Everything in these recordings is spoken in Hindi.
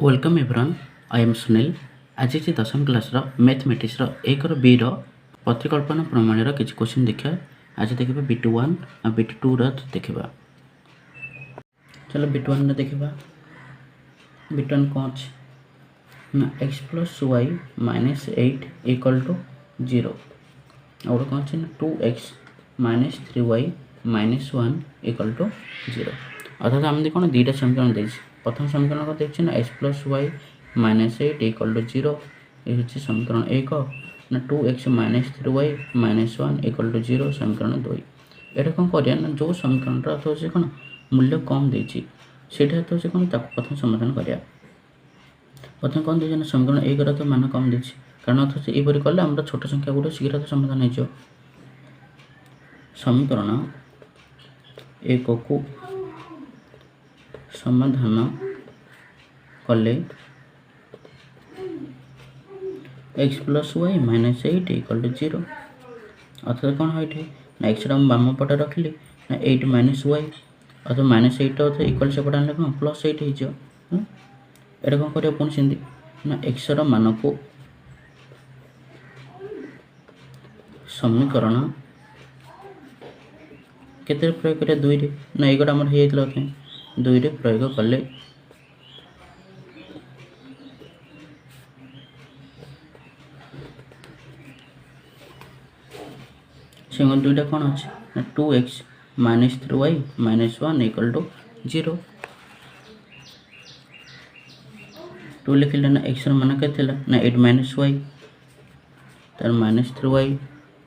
Welcome everyone I am Sunil. आज जी दशम क्लास मैथमेटिक्स एक बी प्रतिकल्पना प्रमाण किसी क्वेश्चन देखा। आज देखा B21 और B22 देखा। चलो B21 देखा। B21 कौन अच्छे ना x plus y minus 8 equal to 0 और कौन अच्छे ना 2x minus 3y minus 1 equal to 0। अर्थात आम कौन दुईटा समीकरण देखिए। प्रथम समीकरण को देखिए ना x plus y minus 8 equal to 0 ये हूँ समीकरण 1 ना 2x minus 3y minus 1 equal to 0 समीकरण 2। ये कौन करा ना जो समीकरण अर्थ हो कौन मूल्य कम देती से अर्थ हो कौन प्रथम समाधान करा। प्रथम कौन देखिए ना समीकरण 1 तो मान कम देती कारण अर्थ यहपरी कले आम छोट संख्या गुड़ शीघ्र तो समाधान हो। समीकरण 1 को समाधान कले x plus y minus 8 equal to 0 अर्थात कौन है ना एक्स बाम पटे रखिली ना 8 माइनस वाई अर्थात माइनस 8 अर्थात इक्वल सेपटे आने कौन प्लस 8 होटा कौन कर पुणी सेमती ना एक्स मान को समीकरण केते प्रयोग करिया 2 रे ना एगोटा हमर हे जातला 2 रे प्रयोग कले से दुईटा कौन अच्छे ना 2x minus 3y minus 1 equal to 0 2 लिखिले ना x मान के ना 8 माइनस वाई तार minus 3y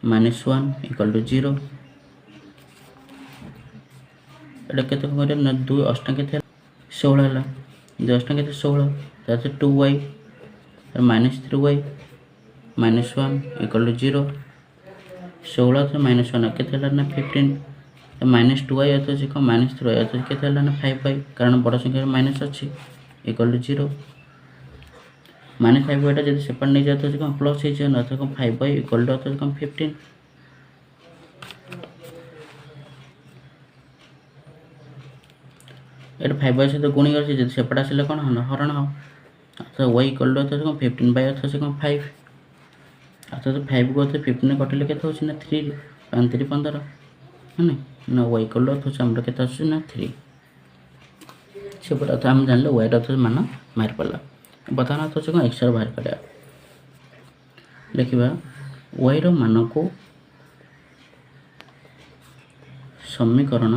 minus 1 equal to 0 एटा केते करे ना 2 अष्टा के 16 है 2 अष्टा के 16 तार 2y तार minus 3y minus 1 equal to 0 16 तो माइनस 1 के ना 15 माइनस 2y अच्छे कौन माइनस 3y अच्छे के ना 5y कारण बड़ संख्या माइनस अच्छी इक्वल टू 0 माइनस 5y जब सेपट नहीं जाए तो कौन प्लस हो अर्थात कौन 5y इक्वल टू अर्थात कौन 15 ये 5y सहित गुणी कर सेपट आसे कौन हम हरण हो अर्थात y इक्वल टू अर्थात कौन 15 बाय अर्थात कौन 5 अर्थात 5 को 15 कटिले के 3 5 3 15 है ना y इक्वल टू अर्थात आम के ना 3 सेपट अर्थात आम जान y अर्थ मान बाहर पड़ा बर्तमान अर्थ कौन एक्स बाहर करा लिखा y मान को समीकरण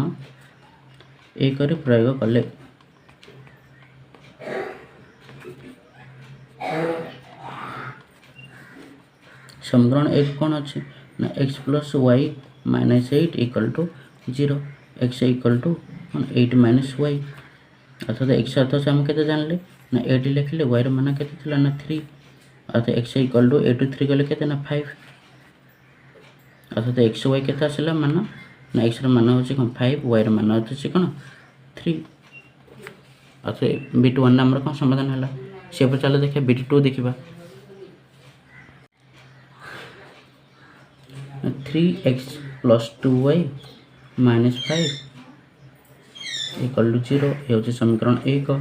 1 रे प्रयोग कले समीकरण 1 कौन अच्छे ना x plus y minus 8 equal to 0 x equal to 8 minus y अर्थात x अर्थ से आम के जानले ना 8 लिखिले y मान के ना 3 अर्थात x इक्वल टू 8 3 गले के ना 5 अर्थात x y के आसला मान ना x मान हो कौन 5 y मान हो कौन 3 अर्थात B21 आम कौन समाधान है से चलो देखिए B22 देखा 3x plus 2y minus 5 equal to 0 ये हूँ समीकरण 1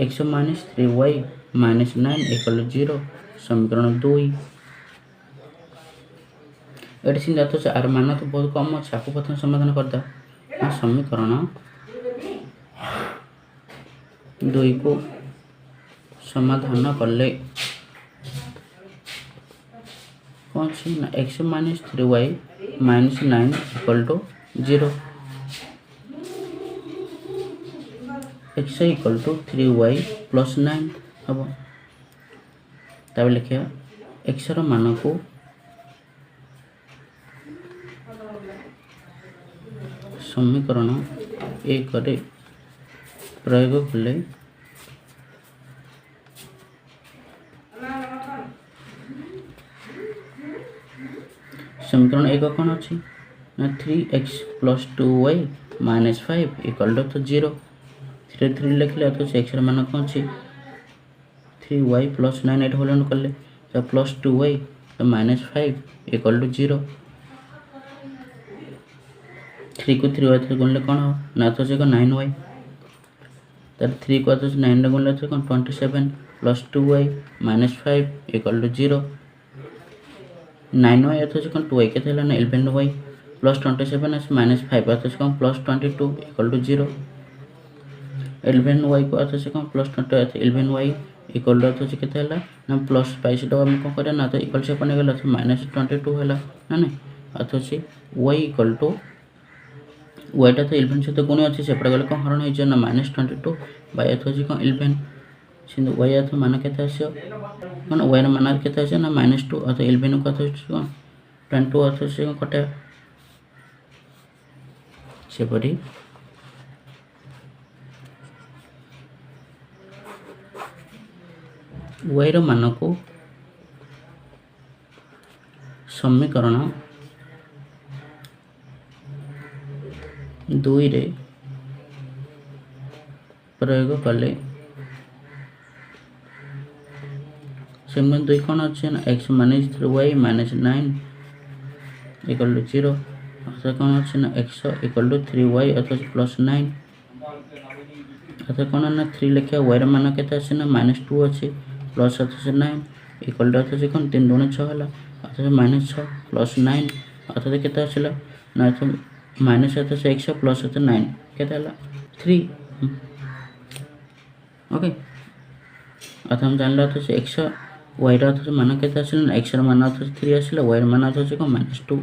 x minus 3y minus 9 equal to 0 समीकरण 2 ये सीन अर्थ आर मान तो बहुत कम अच्छे आपको प्रथम समाधान करदा समीकरण 2 को समाधान कले कौन सी ना x minus 3y minus 9 equal to 0 x equal to 3y plus 9 हम तब लिखा x मान को समीकरण 1 रे प्रयोग कले समीकरण 1 कौन अच्छी ना 3x plus 2y minus 5 equal to 0 3 लिखले अर्थात एक्स मान कौन अच्छी 3y प्लस 9 एट होल कले plus 2y minus 5 equal to 0 3 को 3y गुणले कौन हो ना तो 9y ତାର 3 को ଅଛି 9 ରେ ଗୁଣିଲେ କ'ଣ 27 plus 2y minus 5 equal to 0। 9y ଅର୍ଥ ଅଛି କ'ଣ 2y କେତେ ହେଲା ନା 11y ପ୍ଲସ୍ 27 ଅଛି ମାଇନସ୍ 5 ଅର୍ଥ ଅଛି କ'ଣ ପ୍ଲସ୍ 22 ଇକ୍ୱାଲ୍ ଟୁ 0। 11y को अर्थ से कौन प्लस 20 11y इक्वल अर्थ से केते हला ना प्लस 22 डबल हम कौन करे ना तो इक्वल से बने गेला तो माइनस 22 हला ना नहीं अर्थ से y इक्वल टू y टा तो 11 से तो गुण अछि से पड़ गेल कौन हरण होई ना माइनस 22 बाय अर्थ से कौन 11 सिंधु y अर्थ मान केते आछो कौन y र मान केते आछो ना माइनस 2 अर्थ 11 को अर्थ कौन 22 अर्थ से कटे से परी y ର ମାନକୁ समीकरण 2 रे प्रयोग कले सेमन 2 कोन अछि ना x - 3y - 9 इक्वल टू 0 अथवा कोन अछि ना x इक्वल टू 3y अथवा प्लस 9 अथवा कोन ना 3 लिखा y ର मान केते अछि ना -2 अछि प्लस अथवा 9 इक्वल टू अथवा कोन 3 2 6 हला अथवा -6 प्लस 9 अथवा केते आछला ना तो माइनस अथवा x प्लस अथवा 9 केते हला 3 ओके अथवा हम जानला तो x y ର अथवा मान केते आछला ना x ର मान अथवा 3 आछला y ର मान अथवा कोन -2